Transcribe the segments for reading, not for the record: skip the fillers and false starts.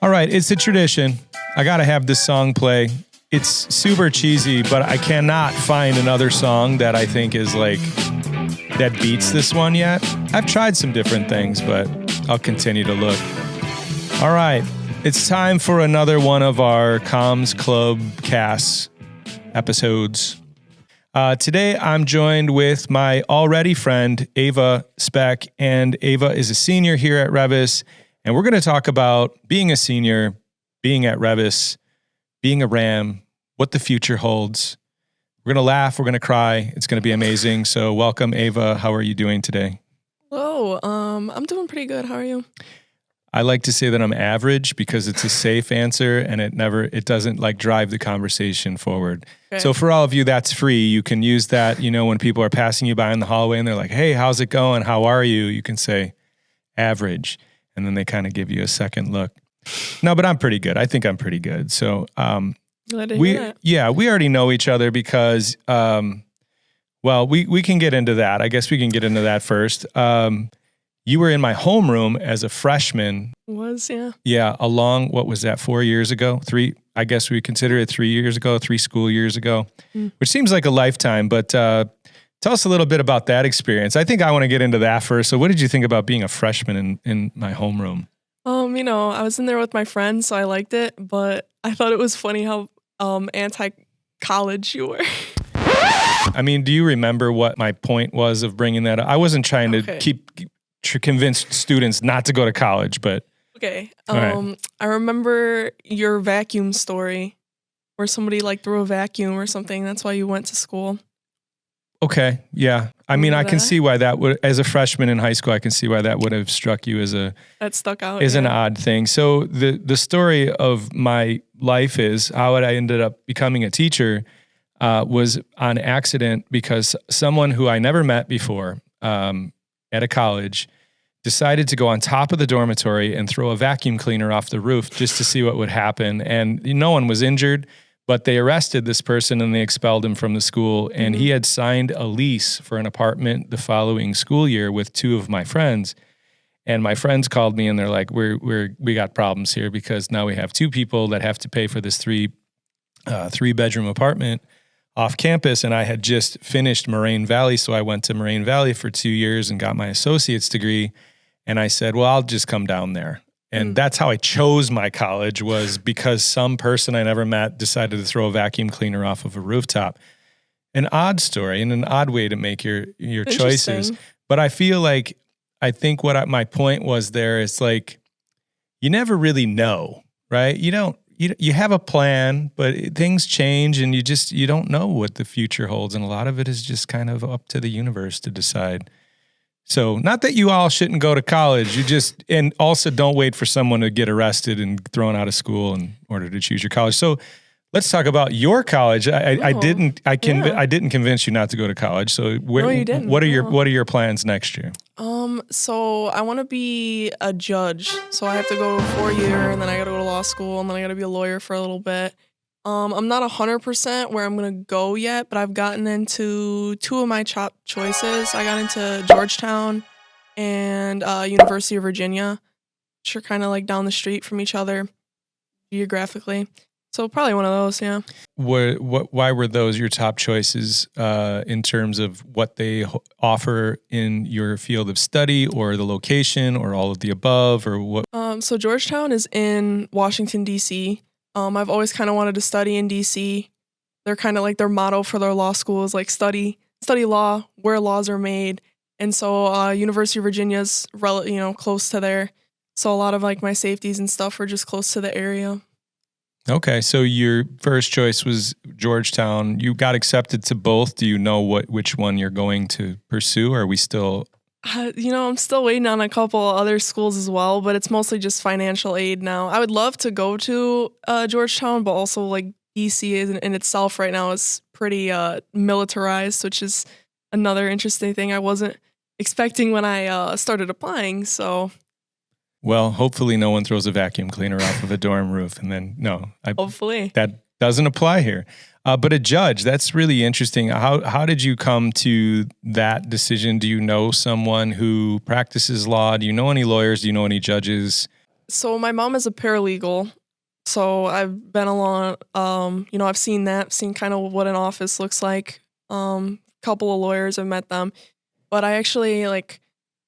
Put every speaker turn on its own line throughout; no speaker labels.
All right, it's a tradition. I got to have this song play. It's super cheesy, but I cannot find another song that I think is like, that beats this one yet. I've tried some different things, but I'll continue to look. All right, it's time for another one of our CommsClubCast episodes. Today, I'm joined with my already friend, Ava Speck, and Ava is a senior here at Revis, and we're going to talk about being a senior, being at Revis, being a Ram, what the future holds. We're going to laugh, we're going to cry. It's going to be amazing. So welcome, Ava. How are you doing today?
Hello, I'm doing pretty good. How are you?
I like to say that I'm average because it's a safe answer and it doesn't like drive the conversation forward. Okay. So for all of you, that's free. You can use that, when people are passing you by in the hallway and they're like, hey, how's it going? How are you? You can say average. And then they kind of give you a second look. No, but I'm pretty good. I think I'm pretty good. So we already know each other because, we can get into that. I guess we can get into that first. You were in my homeroom as a freshman.
Yeah.
Yeah, along, what was that, 4 years ago? I guess we consider it 3 years ago, 3 school years ago, which seems like a lifetime. But tell us a little bit about that experience. I think I want to get into that first. So what did you think about being a freshman in my homeroom?
I was in there with my friends, so I liked it. But I thought it was funny how anti-college you were.
I mean, do you remember what my point was of bringing that up? I wasn't trying to convince students not to go to college, but...
Okay.
Right.
I remember your vacuum story where somebody threw a vacuum or something. That's why you went to school.
Okay. Yeah. I mean, I can see why that would, as a freshman in high school, I can see why that would have struck you as
that stuck out
as an odd thing. So the story of my life is how I ended up becoming a teacher was on accident because someone who I never met before at a college decided to go on top of the dormitory and throw a vacuum cleaner off the roof just to see what would happen. And no one was injured, but they arrested this person and they expelled him from the school. And he had signed a lease for an apartment the following school year with 2 of my friends. And my friends called me and they're like, we got problems here because now we have 2 people that have to pay for this 3-bedroom apartment off campus. And I had just finished Moraine Valley. So I went to Moraine Valley for 2 years and got my associate's degree. And I said, well, I'll just come down there. And that's how I chose my college, was because some person I never met decided to throw a vacuum cleaner off of a rooftop. An odd story and an odd way to make your choices. But I think what my point was there is like, you never really know, right? You have a plan, but things change and you don't know what the future holds. And a lot of it is just kind of up to the universe to decide. So not that you all shouldn't go to college, and also don't wait for someone to get arrested and thrown out of school in order to choose your college. So let's talk about your college. I didn't convince you not to go to college. So
you didn't.
What are your plans next year?
So I want to be a judge. So I have to go to 4-year and then I got to go to law school and then I got to be a lawyer for a little bit. I'm not 100% where I'm going to go yet, but I've gotten into 2 of my top choices. I got into Georgetown and University of Virginia, which are kind of like down the street from each other geographically. So probably one of those, yeah.
Why were those your top choices in terms of what they offer in your field of study or the location or all of the above or what?
So Georgetown is in Washington, D.C., I've always kind of wanted to study in DC. They're kind of like their motto for their law school is like study law where laws are made. And so University of Virginia's close to there. So a lot of like my safeties and stuff are just close to the area.
Okay, so your first choice was Georgetown. You got accepted to both. Do you know which one you're going to pursue? Or are we still...
I'm still waiting on a couple other schools as well, but it's mostly just financial aid now. I would love to go to Georgetown, but also like DC in itself right now is pretty militarized, which is another interesting thing I wasn't expecting when I started applying. So,
well, hopefully no one throws a vacuum cleaner off of a dorm roof, and then
hopefully
that doesn't apply here. But a judge, that's really interesting. How did you come to that decision? Do you know someone who practices law? Do you know any lawyers? Do you know any judges?
So my mom is a paralegal. So I've been along, I've seen that, seen kind of what an office looks like. Couple of lawyers, I've met them. But I actually, like,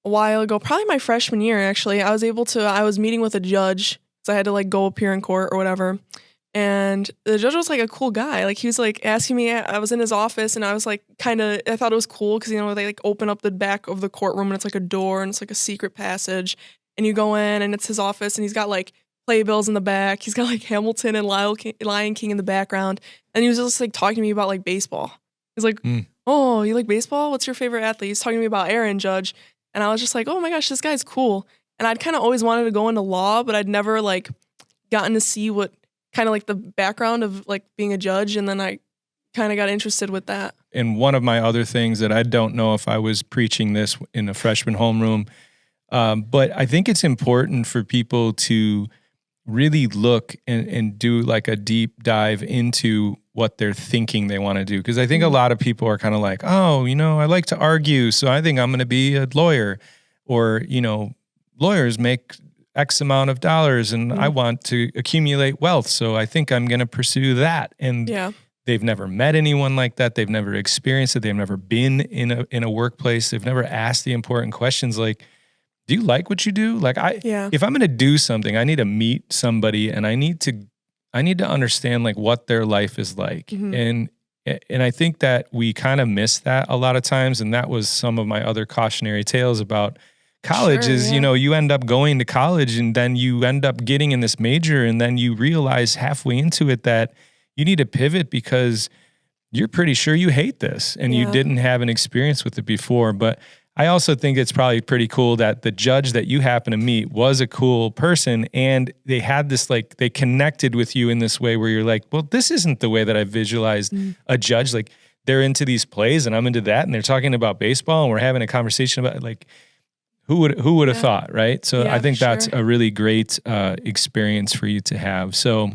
a while ago, probably my freshman year, actually, I was meeting with a judge. So I had to, like, go appear in court or whatever. And the judge was, like, a cool guy. Like, he was, like, asking me, I was in his office, and I was, like, I thought it was cool because, they, like, open up the back of the courtroom, and it's, like, a door, and it's, like, a secret passage. And you go in, and it's his office, and he's got, like, playbills in the back. He's got, like, Hamilton and Lion King in the background. And he was just, like, talking to me about, like, baseball. He's like, oh, you like baseball? What's your favorite athlete? He's talking to me about Aaron Judge. And I was just like, oh my gosh, this guy's cool. And I'd kind of always wanted to go into law, but I'd never, like, gotten to see what kind of, like, the background of, like, being a judge. And then I kind of got interested with that.
And one of my other things that I don't know if I was preaching this in a freshman homeroom, but I think it's important for people to really look and do, like, a deep dive into what they're thinking they want to do. Because I think a lot of people are kind of like, oh, I like to argue, so I think I'm going to be a lawyer. Or, lawyers make X amount of dollars and I want to accumulate wealth, so I think I'm going to pursue that. And they've never met anyone like that. They've never experienced it. They've never been in a workplace. They've never asked the important questions like, do you like what you do? Like, if I'm going to do something, I need to meet somebody and I need to understand, like, what their life is like. And I think that we kind of miss that a lot of times. And that was some of my other cautionary tales about college is, you end up going to college and then you end up getting in this major and then you realize halfway into it that you need to pivot because you're pretty sure you hate this and you didn't have an experience with it before. But I also think it's probably pretty cool that the judge that you happen to meet was a cool person and they had this, like, they connected with you in this way where you're like, well, this isn't the way that I visualized a judge. Like, they're into these plays and I'm into that and they're talking about baseball and we're having a conversation about, like, who would have thought, right? So I think that's a really great experience for you to have. So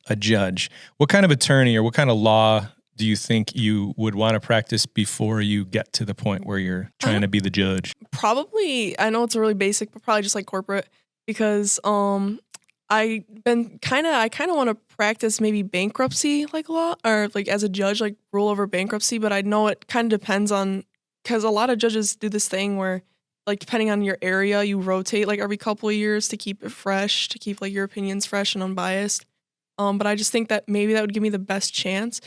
a judge, what kind of attorney or what kind of law do you think you would want to practice before you get to the point where you're trying to be the judge?
Probably, I know it's really basic, but probably just like corporate because I kind of want to practice maybe bankruptcy like law or like as a judge, like rule over bankruptcy. But I know it kind of depends on, because a lot of judges do this thing where, like, depending on your area, you rotate like every couple of years to keep it fresh, to keep like your opinions fresh and unbiased. But I just think that maybe that would give me the best chance.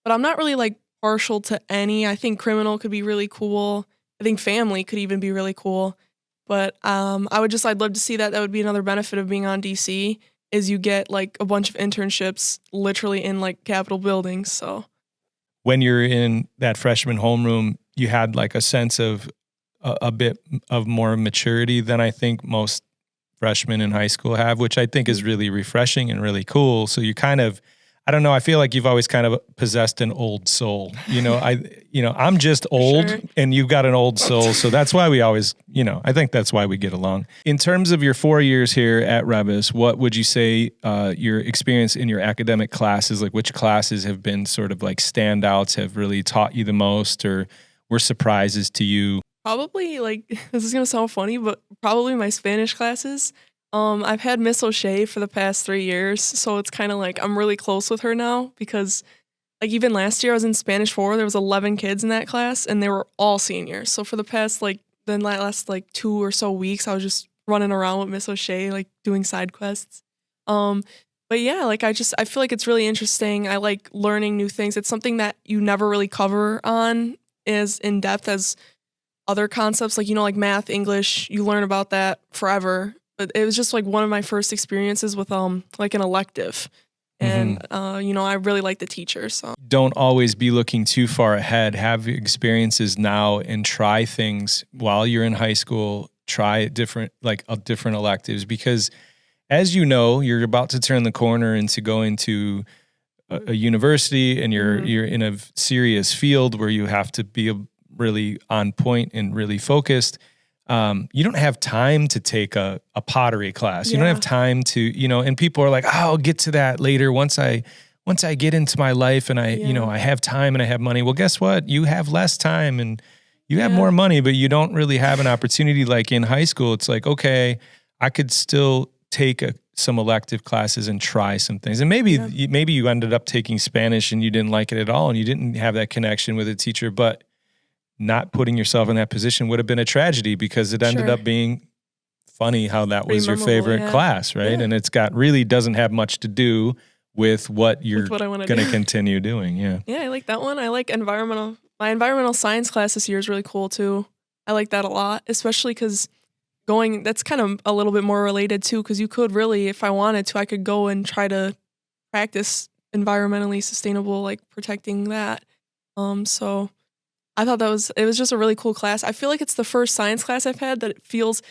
But I'm not really, like, partial to any. I think criminal could be really cool. I think family could even be really cool. But I'd love to see that. That would be another benefit of being on DC is you get, like, a bunch of internships literally in, like, Capitol buildings. So
when you're in that freshman homeroom, you had, like, a sense of a bit of more maturity than I think most freshmen in high school have, which I think is really refreshing and really cool. So you kind of, I don't know, I feel like you've always kind of possessed an old soul. I'm just old and you've got an old soul. So that's why we always, I think that's why we get along. In terms of your 4 years here at Rebus, what would you say your experience in your academic classes, like which classes have been sort of like standouts, have really taught you the most or were surprises to you?
Probably, like, this is going to sound funny, but probably my Spanish classes. I've had Miss O'Shea for the past 3 years, so it's kind of like I'm really close with her now because, like, even last year I was in Spanish 4, there was 11 kids in that class, and they were all seniors. So for the past, like, the last, like, 2 or so weeks, I was just running around with Miss O'Shea, like, doing side quests. But yeah, like, I feel like it's really interesting. I like learning new things. It's something that you never really cover on as in depth as other concepts, like, like math, English, you learn about that forever. But it was just like one of my first experiences with like an elective. And, I really like the teacher. So
don't always be looking too far ahead. Have experiences now and try things while you're in high school. Try different electives because as you know, you're about to turn the corner into going to a university and you're in a serious field where you have to be really on point and really focused. You don't have time to take a pottery class. You don't have time to, and people are like, oh, I'll get to that later once I get into my life and I have time and I have money. Well, guess what? You have less time and you have more money, but you don't really have an opportunity. Like in high school, it's like, okay, I could still take some elective classes and try some things. And maybe you ended up taking Spanish and you didn't like it at all and you didn't have that connection with a teacher, but not putting yourself in that position would have been a tragedy because it ended up being funny how that was your favorite class, right? And it's really doesn't have much to do with what you're going to continue doing. Yeah.
Yeah, I like that one. I like my environmental science class this year is really cool too. I like that a lot, especially because that's kind of a little bit more related too, because you could really, if I wanted to, I could go and try to practice environmentally sustainable, like protecting that. So I thought it was just a really cool class. I feel like it's the first science class I've had that it feels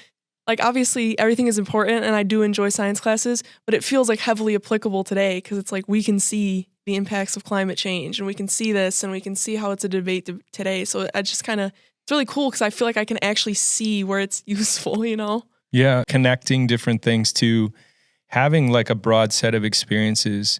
like, obviously everything is important and I do enjoy science classes, but it feels like heavily applicable today because it's like we can see the impacts of climate change and we can see this and we can see how it's a debate today. So I just it's really cool because I feel like I can actually see where it's useful, you know?
Yeah, connecting different things to having like a broad set of experiences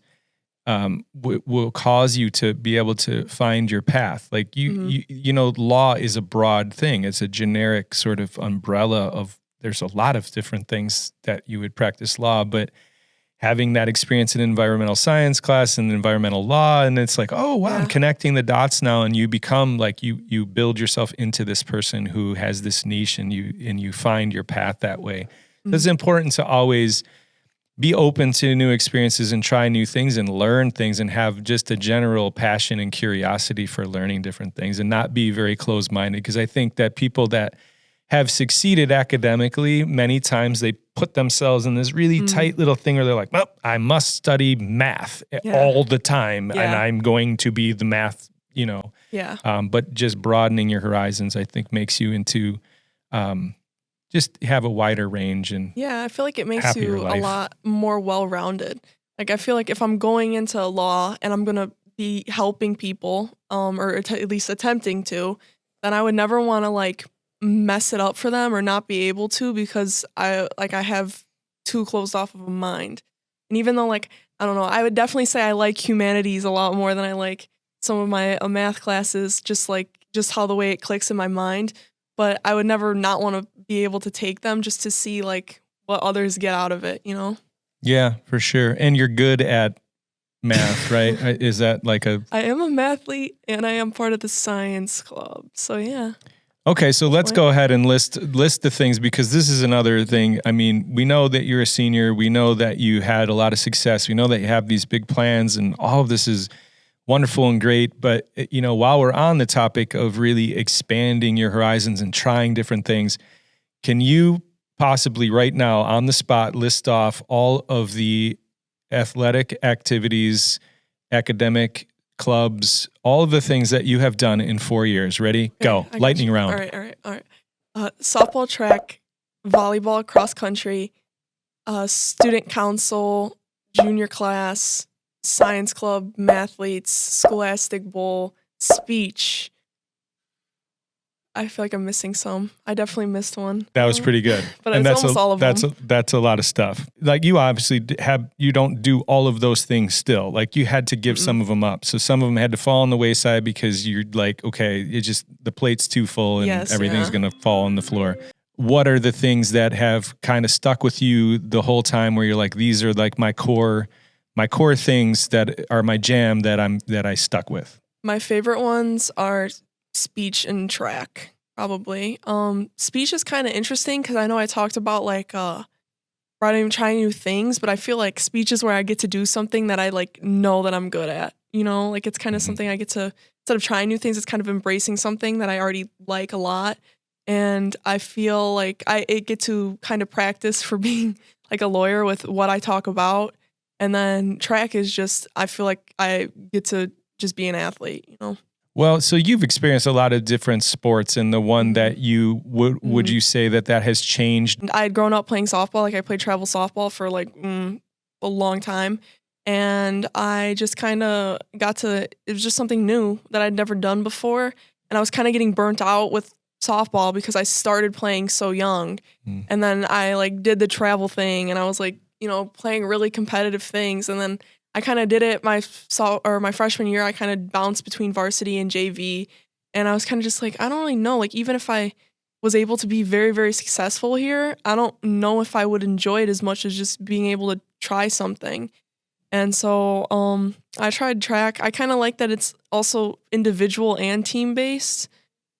will cause you to be able to find your path. Like you know, law is a broad thing. It's a generic sort of umbrella of, there's a lot of different things that you would practice law, but having that experience in environmental science class and environmental law, and it's like, oh wow, I'm connecting the dots now, and you become like you build yourself into this person who has this niche, and you find your path that way. So it's important to always be open to new experiences and try new things and learn things and have just a general passion and curiosity for learning different things and not be very closed-minded, because I think that people that have succeeded academically, many times they put themselves in this really tight little thing where they're like, well, I must study math all the time and I'm going to be the math, you know.
Yeah.
But just broadening your horizons, I think, makes you into just have a wider range. And
I feel like it makes you a lot more well-rounded. Like I feel like if I'm going into law and I'm going to be helping people or at least attempting to, then I would never want to like mess it up for them or not be able to because I have too closed off of a mind. And even though like, I don't know, I would definitely say I like humanities a lot more than I like some of my math classes, just how the way it clicks in my mind. But I would never not want to be able to take them just to see like what others get out of it, you know?
Yeah, for sure. And you're good at math, right? Is that like I
am a mathlete and I am part of the science club. So yeah.
Okay, so let's go ahead and list the things, because this is another thing. I mean, we know that you're a senior. We know that you had a lot of success. We know that you have these big plans, and all of this is wonderful and great. But, you know, while we're on the topic of really expanding your horizons and trying different things, can you possibly right now on the spot list off all of the athletic activities, academic clubs, all of the things that you have done in 4 years? Ready? Go. Lightning round.
All right. Softball, track, volleyball, cross country, student council, junior class, science club, mathletes, scholastic bowl, speech. I feel like I'm missing some. I definitely missed one.
That was pretty good.
But and that's almost all of them.
That's a lot of stuff. Like you obviously you don't do all of those things still. Like you had to give some of them up. So some of them had to fall on the wayside because you're like, okay, the plate's too full and everything's going to fall on the floor. What are the things that have kind of stuck with you the whole time where you're like, these are like my core things that are my jam that I stuck with? My
favorite ones are speech and track, probably. Speech is kind of interesting because I know I talked about like trying new things, but I feel like speech is where I get to do something that I like know that I'm good at. You know, like it's kind of something I get to, instead of trying new things, it's kind of embracing something that I already like a lot. And I feel like I get to kind of practice for being like a lawyer with what I talk about. And then track is just, I feel like I get to just be an athlete, you know?
Well, so you've experienced a lot of different sports, and the one that you would you say that has changed?
I had grown up playing softball. Like I played travel softball for like a long time, and I just kind of it was just something new that I'd never done before, and I was kind of getting burnt out with softball because I started playing so young, and then I like did the travel thing, and I was like, you know, playing really competitive things, and then I kind of did it my freshman year. I kind of bounced between varsity and JV, and I was kind of just like, I don't really know. Like even if I was able to be very, very successful here, I don't know if I would enjoy it as much as just being able to try something. And so I tried track. I kind of like that it's also individual and team based.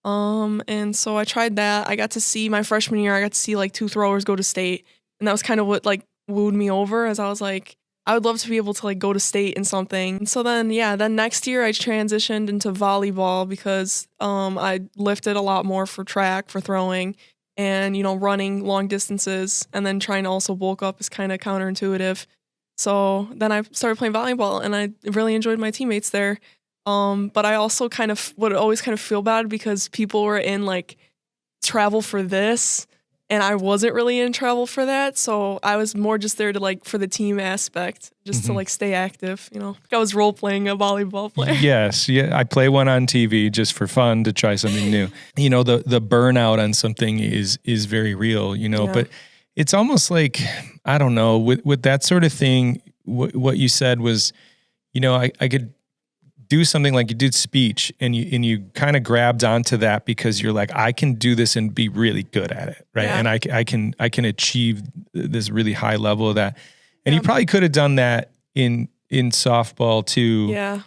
And so I tried that. I got to see my freshman year, I got to see like 2 throwers go to state. And that was kind of what like wooed me over, as I was like, I would love to be able to like go to state in something. And so then next year I transitioned into volleyball because I lifted a lot more for track, for throwing, and running long distances, and then trying to also bulk up is kind of counterintuitive. So then I started playing volleyball, and I really enjoyed my teammates there. But I also kind of would always kind of feel bad because people were in like travel for this, and I wasn't really in travel for that. So I was more just there to like for the team aspect, just to like stay active. I was role playing a volleyball player.
Yes, yeah, I play one on TV just for fun to try something new. The burnout on something is very real. But it's almost like, I don't know, with that sort of thing. What you said was, I could do something like you did speech, and you kind of grabbed onto that because you're like, I can do this and be really good at it, right? Yeah. And I can achieve this really high level of that. And you probably could have done that in softball too.
Yeah.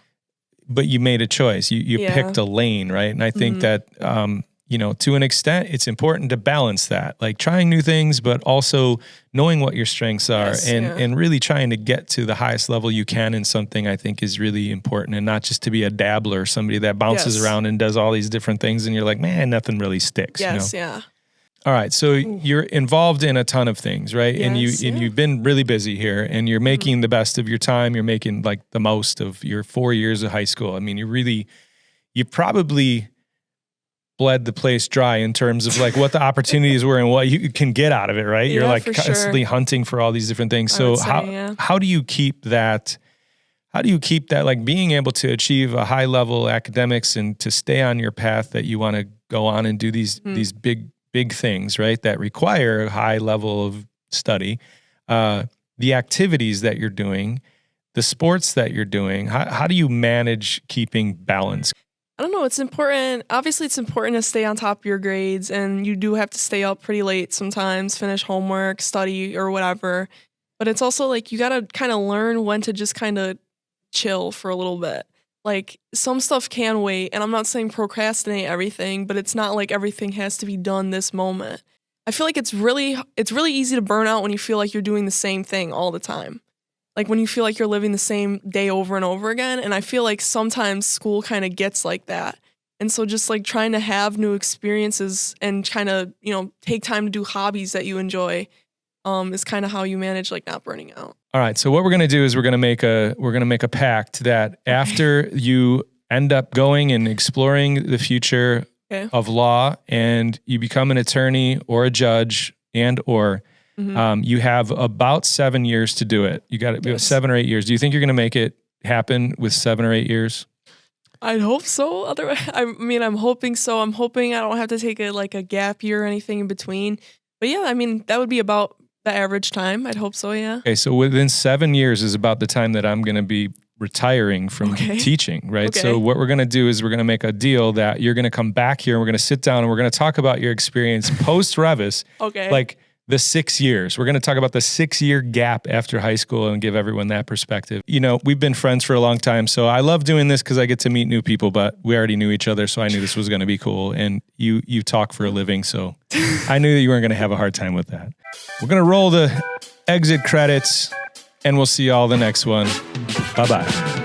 But you made a choice. You picked a lane, right? And I think that to an extent, it's important to balance that, like trying new things, but also knowing what your strengths are, and really trying to get to the highest level you can in something, I think is really important, and not just to be a dabbler, somebody that bounces around and does all these different things, and you're like, man, nothing really sticks.
Yes, yeah.
All right, so you're involved in a ton of things, right? Yes, and you've been really busy here, and you're making the best of your time. You're making like the most of your 4 years of high school. I mean, you probably bled the place dry in terms of like what the opportunities were and what you can get out of it, right? You're like constantly hunting for all these different things. So how do you keep that? How do you keep that, like being able to achieve a high level academics and to stay on your path that you want to go on and do these big things, right? That require a high level of study, the activities that you're doing, the sports that you're doing. How do you manage keeping balance?
I don't know. It's important. Obviously, it's important to stay on top of your grades, and you do have to stay up pretty late sometimes, finish homework, study, or whatever. But it's also like you got to kind of learn when to just kind of chill for a little bit. Like some stuff can wait, and I'm not saying procrastinate everything, but it's not like everything has to be done this moment. I feel like it's really easy to burn out when you feel like you're doing the same thing all the time. Like when you feel like you're living the same day over and over again. And I feel like sometimes school kind of gets like that. And so just like trying to have new experiences and kind of, take time to do hobbies that you enjoy is kind of how you manage like not burning out.
All right. So what we're going to do is we're going to make a pact that after you end up going and exploring the future of law and you become an attorney or a judge or you have about 7 years to do it. You got it, 7 or 8 years. Do you think you're going to make it happen with 7 or 8 years?
I'd hope so. Otherwise, I'm hoping so. I'm hoping I don't have to take a gap year or anything in between. But yeah, that would be about the average time. I'd hope so. Yeah.
Okay, so within 7 years is about the time that I'm going to be retiring from teaching, right? Okay. So what we're going to do is we're going to make a deal that you're going to come back here and we're going to sit down and we're going to talk about your experience post-Revis.
Okay.
Like the 6 years. We're going to talk about the 6-year gap after high school and give everyone that perspective. We've been friends for a long time, so I love doing this because I get to meet new people, but we already knew each other, so I knew this was going to be cool. And you talk for a living, so I knew that you weren't going to have a hard time with that. We're going to roll the exit credits, and we'll see y'all the next one. Bye-bye.